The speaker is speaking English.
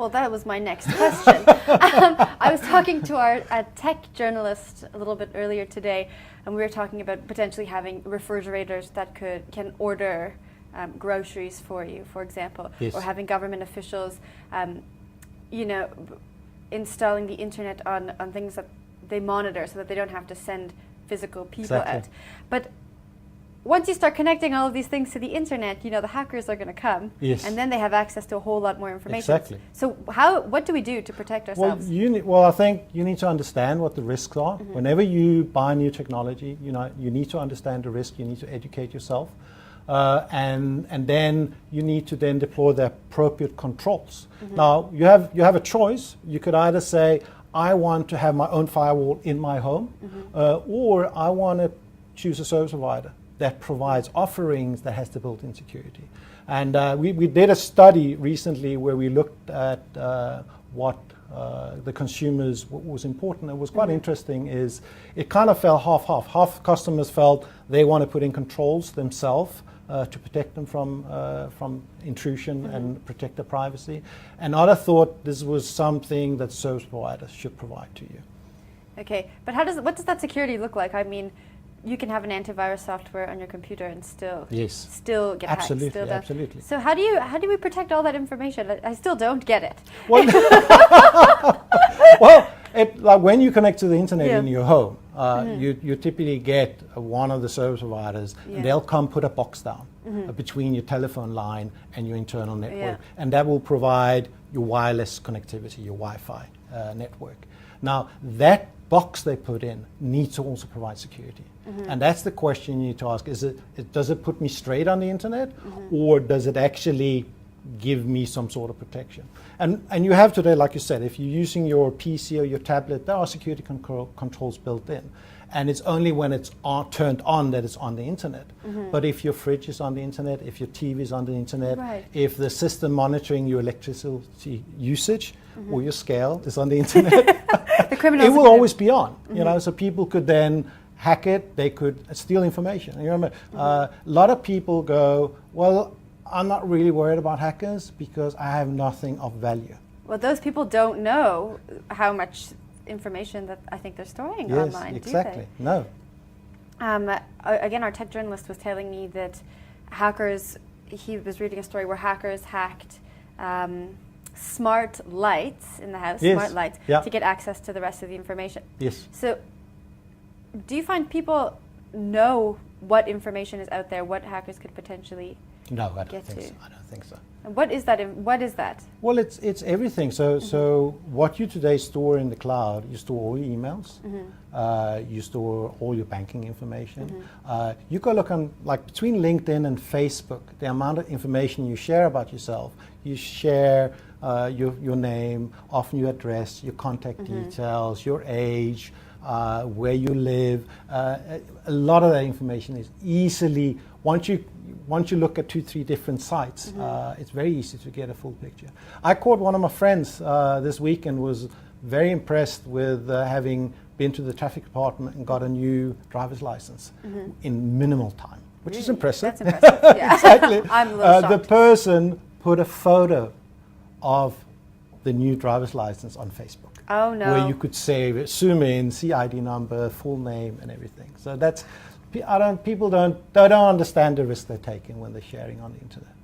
Well, that was my next question. I was talking to a tech journalist a little bit earlier today, and we were talking about potentially having refrigerators that can order groceries for you, for example, yes. or having government officials, installing the internet on things that they monitor so that they don't have to send physical people out. But once you start connecting all of these things to the internet, the hackers are going to come, yes. and then they have access to a whole lot more information. Exactly. So what do we do to protect ourselves? Well, I think you need to understand what the risks are. Mm-hmm. Whenever you buy new technology, you need to understand the risk. You need to educate yourself, and then you need to then deploy the appropriate controls. Mm-hmm. Now you have a choice. You could either say, I want to have my own firewall in my home, mm-hmm. Or I want to choose a service provider that provides offerings that has the built-in security. And we did a study recently where we looked at what the consumers, what was important. It was quite mm-hmm. interesting is it kind of fell half-half. Half customers felt they want to put in controls themselves to protect them from intrusion mm-hmm. and protect their privacy. And others thought this was something that service providers should provide to you. Okay, but what does that security look like? I mean, you can have an antivirus software on your computer and still get absolutely, hacked. Absolutely. So how do we protect all that information? I still don't get it. Well, like when you connect to the internet in your home, mm-hmm. you typically get one of the service providers, and they'll come put a box down mm-hmm. Between your telephone line and your internal network, and that will provide your wireless connectivity, your Wi-Fi network. Now that box they put in needs to also provide security. Mm-hmm. And that's the question you need to ask. Does it put me straight on the internet mm-hmm. or does it actually give me some sort of protection? And you have today, like you said, if you're using your PC or your tablet, there are security controls built in. And it's only when it's turned on that it's on the internet. Mm-hmm. But if your fridge is on the internet, if your TV is on the internet, right. if the system monitoring your electricity usage mm-hmm. or your scale is on the internet, it will always be on. Mm-hmm. So people could then hack it, they could steal information. And you remember, mm-hmm. A lot of people go, well, I'm not really worried about hackers because I have nothing of value. Well, those people don't know how much information that I think they're storing online, exactly. do they? No. Again, our tech journalist was telling me that he was reading a story where hackers hacked smart lights in the house, to get access to the rest of the information. Yes. So do you find people know what information is out there, what hackers could potentially No, I don't think so. And what is that? Well, it's everything. So mm-hmm. so what you today store in the cloud, you store all your emails, mm-hmm. You store all your banking information. Mm-hmm. You go look on, like between LinkedIn and Facebook, the amount of information you share about yourself. You share your name, often your address, your contact mm-hmm. details, your age, where you live. A lot of that information is easily, once you look at 2-3 different sites, mm-hmm. It's very easy to get a full picture. I caught one of my friends this week and was very impressed with having been to the traffic department and got a new driver's license mm-hmm. in minimal time, which is impressive. That's impressive, yeah. Exactly. I'm a little shocked. The person put a photo of the new driver's license on Facebook. Oh no! Where you could zoom in, see ID number, full name, and everything. So people don't understand the risk they're taking when they're sharing on the internet.